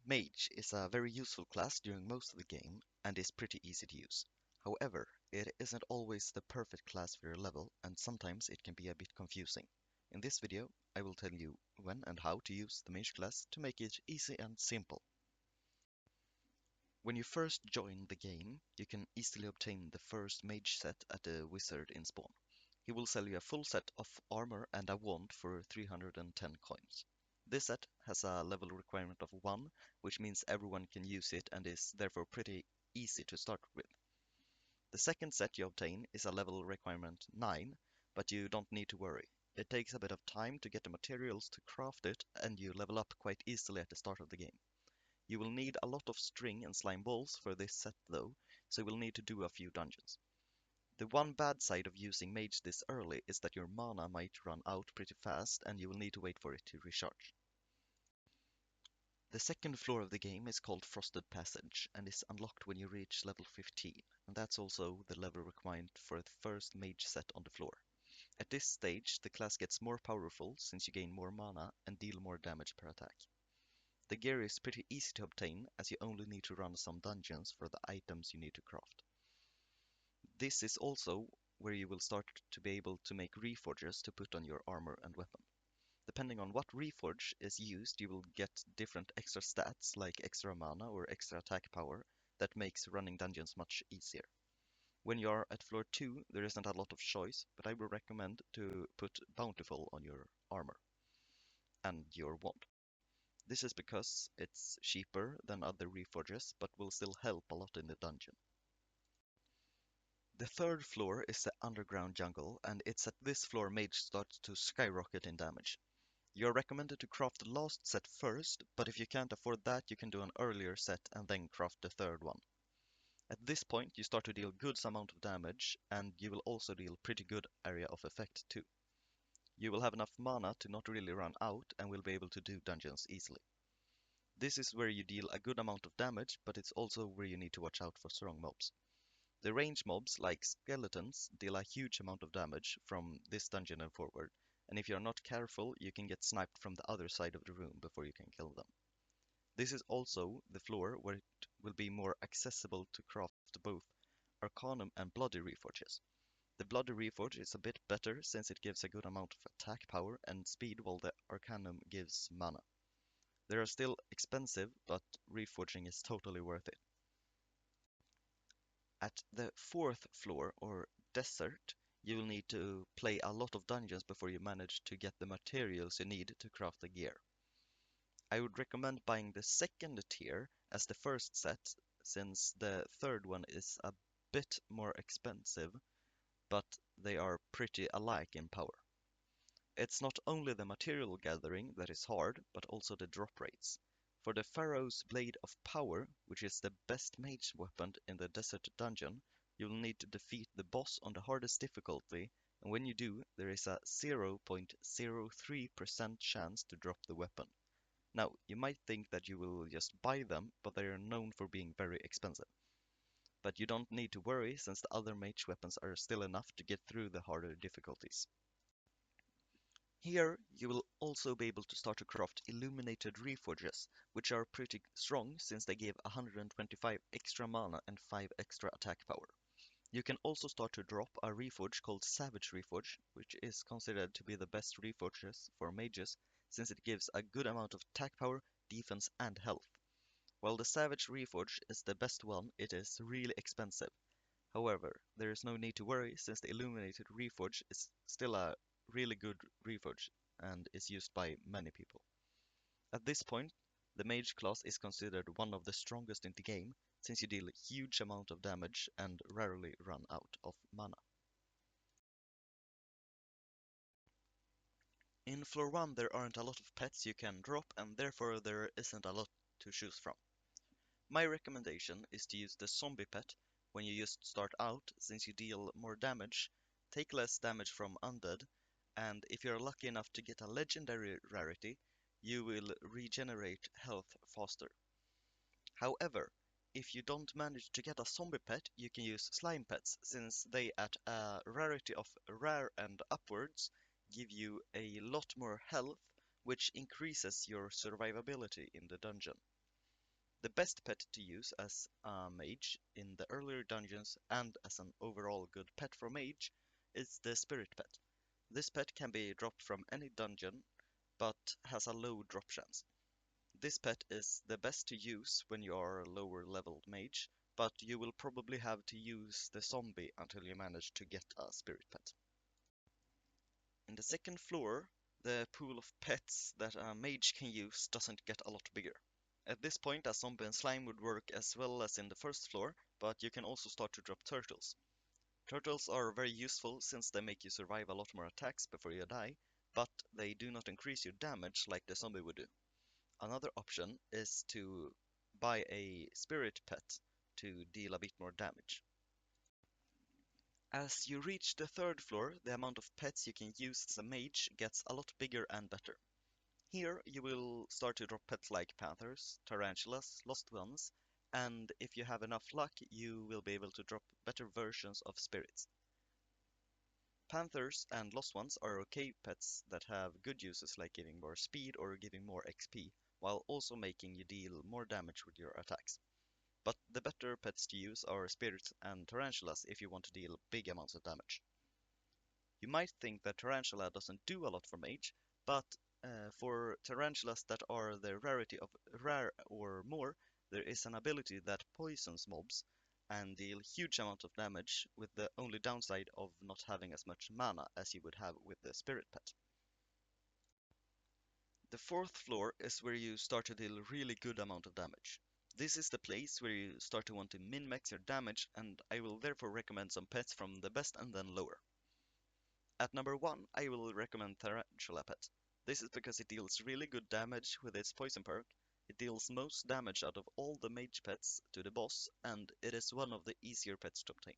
Mage is a very useful class during most of the game and is pretty easy to use. However, it isn't always the perfect class for your level and sometimes it can be a bit confusing. In this video, I will tell you when and how to use the Mage class to make it easy and simple. When you first join the game, you can easily obtain the first Mage set at the wizard in spawn. He will sell you a full set of armor and a wand for 310 coins. This set has a level requirement of 1, which means everyone can use it and is therefore pretty easy to start with. The second set you obtain is a level requirement 9, but you don't need to worry. It takes a bit of time to get the materials to craft it, and you level up quite easily at the start of the game. You will need a lot of string and slime balls for this set though, so you will need to do a few dungeons. The one bad side of using Mage this early is that your mana might run out pretty fast and you will need to wait for it to recharge. The second floor of the game is called Frosted Passage and is unlocked when you reach level 15, and that's also the level required for the first Mage set on the floor. At this stage, the class gets more powerful since you gain more mana and deal more damage per attack. The gear is pretty easy to obtain as you only need to run some dungeons for the items you need to craft. This is also where you will start to be able to make reforges to put on your armor and weapon. Depending on what reforge is used, you will get different extra stats like extra mana or extra attack power that makes running dungeons much easier. When you are at floor 2, there isn't a lot of choice, but I would recommend to put Bountiful on your armor and your wand. This is because it's cheaper than other reforges, but will still help a lot in the dungeon. The third floor is the underground jungle, and it's at this floor Mage starts to skyrocket in damage. You're recommended to craft the last set first, but if you can't afford that, you can do an earlier set and then craft the third one. At this point, you start to deal good amount of damage, and you will also deal pretty good area of effect too. You will have enough mana to not really run out, and will be able to do dungeons easily. This is where you deal a good amount of damage, but it's also where you need to watch out for strong mobs. The range mobs, like skeletons, deal a huge amount of damage from this dungeon and forward, and if you're not careful, you can get sniped from the other side of the room before you can kill them. This is also the floor where it will be more accessible to craft both Arcanum and Bloody Reforges. The Bloody Reforge is a bit better since it gives a good amount of attack power and speed while the Arcanum gives mana. They are still expensive, but reforging is totally worth it. At the fourth floor, or desert, you will need to play a lot of dungeons before you manage to get the materials you need to craft the gear. I would recommend buying the second tier as the first set, since the third one is a bit more expensive, but they are pretty alike in power. It's not only the material gathering that is hard, but also the drop rates. For the Pharaoh's Blade of Power, which is the best mage weapon in the desert dungeon, you will need to defeat the boss on the hardest difficulty, and when you do, there is a 0.03% chance to drop the weapon. Now, you might think that you will just buy them, but they are known for being very expensive. But you don't need to worry, since the other mage weapons are still enough to get through the harder difficulties. Here, you will also be able to start to craft illuminated reforges, which are pretty strong since they give 125 extra mana and 5 extra attack power. You can also start to drop a reforge called Savage Reforge, which is considered to be the best reforges for mages, since it gives a good amount of attack power, defense and health. While the Savage Reforge is the best one, it is really expensive. However, there is no need to worry since the Illuminated Reforge is still a really good reforge and is used by many people. At this point, the Mage class is considered one of the strongest in the game since you deal a huge amount of damage and rarely run out of mana. In floor 1 there aren't a lot of pets you can drop and therefore there isn't a lot to choose from. My recommendation is to use the zombie pet when you just start out, since you deal more damage, take less damage from undead, and if you're lucky enough to get a legendary rarity, you will regenerate health faster. However, if you don't manage to get a zombie pet, you can use slime pets, since they at a rarity of rare and upwards give you a lot more health, which increases your survivability in the dungeon. The best pet to use as a mage in the earlier dungeons and as an overall good pet for mage is the spirit pet. This pet can be dropped from any dungeon but has a low drop chance. This pet is the best to use when you are a lower leveled mage, but you will probably have to use the zombie until you manage to get a spirit pet. In the second floor, the pool of pets that a mage can use doesn't get a lot bigger. At this point, a zombie and slime would work as well as in the first floor, but you can also start to drop turtles. Turtles are very useful since they make you survive a lot more attacks before you die, but they do not increase your damage like the zombie would do. Another option is to buy a spirit pet to deal a bit more damage. As you reach the third floor, the amount of pets you can use as a mage gets a lot bigger and better. Here you will start to drop pets like panthers, tarantulas, lost ones, and if you have enough luck, you will be able to drop better versions of spirits. Panthers and lost ones are okay pets that have good uses like giving more speed or giving more XP, while also making you deal more damage with your attacks. But the better pets to use are spirits and tarantulas if you want to deal big amounts of damage. You might think that tarantula doesn't do a lot for mage, but for tarantulas that are the rarity of rare or more, there is an ability that poisons mobs and deal huge amount of damage with the only downside of not having as much mana as you would have with the spirit pet. The fourth floor is where you start to deal really good amount of damage. This is the place where you start to want to min-max your damage, and I will therefore recommend some pets from the best and then lower. At number 1, I will recommend Tarantula Pet. This is because it deals really good damage with its poison perk, it deals most damage out of all the mage pets to the boss, and it is one of the easier pets to obtain.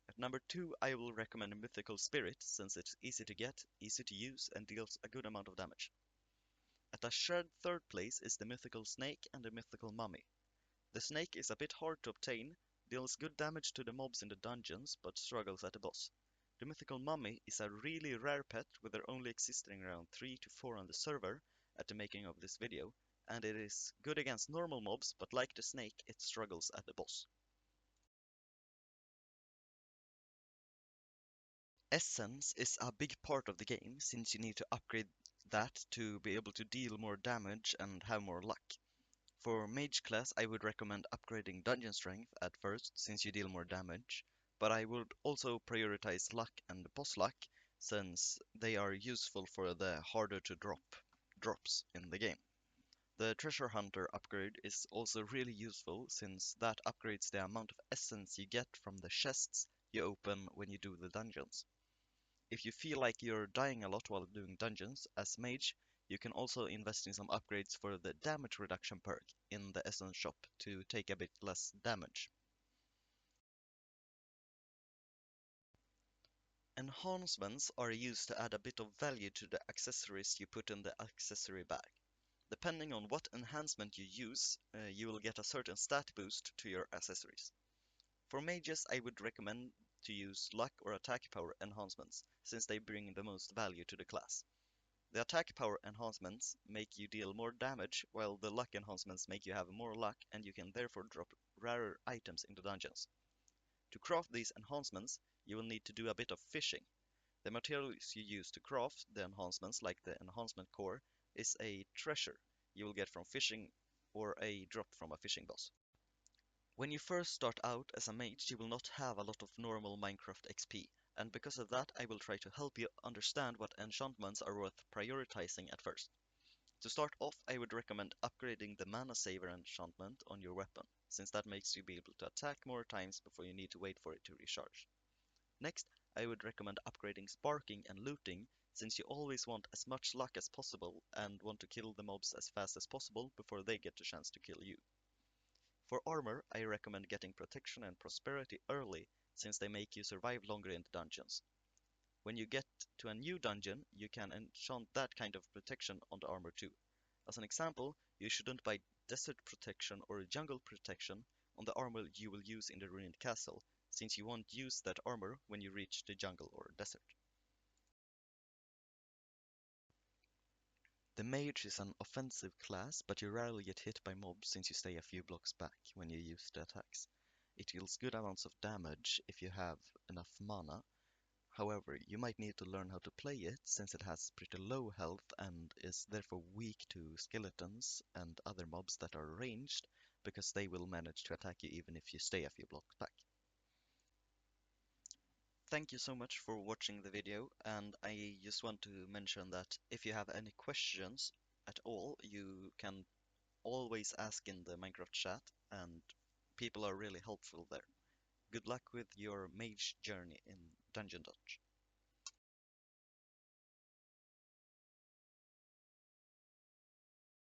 At number 2, I will recommend Mythical Spirit, since it's easy to get, easy to use, and deals a good amount of damage. At a shared third place is the Mythical Snake and the Mythical Mummy. The snake is a bit hard to obtain, deals good damage to the mobs in the dungeons, but struggles at the boss. The Mythical Mummy is a really rare pet, with there only existing around 3 to 4 on the server at the making of this video, and it is good against normal mobs, but like the snake, it struggles at the boss. Essence is a big part of the game, since you need to upgrade that to be able to deal more damage and have more luck. For Mage class, I would recommend upgrading Dungeon Strength at first, since you deal more damage, but I would also prioritize Luck and Boss Luck, since they are useful for the harder to drops in the game. The Treasure Hunter upgrade is also really useful, since that upgrades the amount of essence you get from the chests you open when you do the dungeons. If you feel like you're dying a lot while doing dungeons, as mage, you can also invest in some upgrades for the damage reduction perk in the essence shop to take a bit less damage. Enhancements are used to add a bit of value to the accessories you put in the accessory bag. Depending on what enhancement you use, you will get a certain stat boost to your accessories. For mages, I would recommend to use luck or attack power enhancements, since they bring the most value to the class. The attack power enhancements make you deal more damage, while the luck enhancements make you have more luck and you can therefore drop rarer items in the dungeons. To craft these enhancements, you will need to do a bit of fishing. The materials you use to craft the enhancements, like the enhancement core, is a treasure you will get from fishing or a drop from a fishing boss. When you first start out as a mage, you will not have a lot of normal Minecraft XP, and because of that I will try to help you understand what enchantments are worth prioritizing at first. To start off, I would recommend upgrading the Mana Saver enchantment on your weapon, since that makes you be able to attack more times before you need to wait for it to recharge. Next, I would recommend upgrading Sparking and Looting, since you always want as much luck as possible and want to kill the mobs as fast as possible before they get the chance to kill you. For armor, I recommend getting Protection and Prosperity early, since they make you survive longer in the dungeons. When you get to a new dungeon, you can enchant that kind of protection on the armor too. As an example, you shouldn't buy Desert Protection or Jungle Protection on the armor you will use in the ruined castle, since you won't use that armor when you reach the jungle or desert. The Mage is an offensive class, but you rarely get hit by mobs since you stay a few blocks back when you use the attacks. It deals good amounts of damage if you have enough mana. However, you might need to learn how to play it since it has pretty low health and is therefore weak to skeletons and other mobs that are ranged, because they will manage to attack you even if you stay a few blocks back. Thank you so much for watching the video, and I just want to mention that if you have any questions at all, you can always ask in the Minecraft chat, and people are really helpful there. Good luck with your mage journey in Dungeondodge.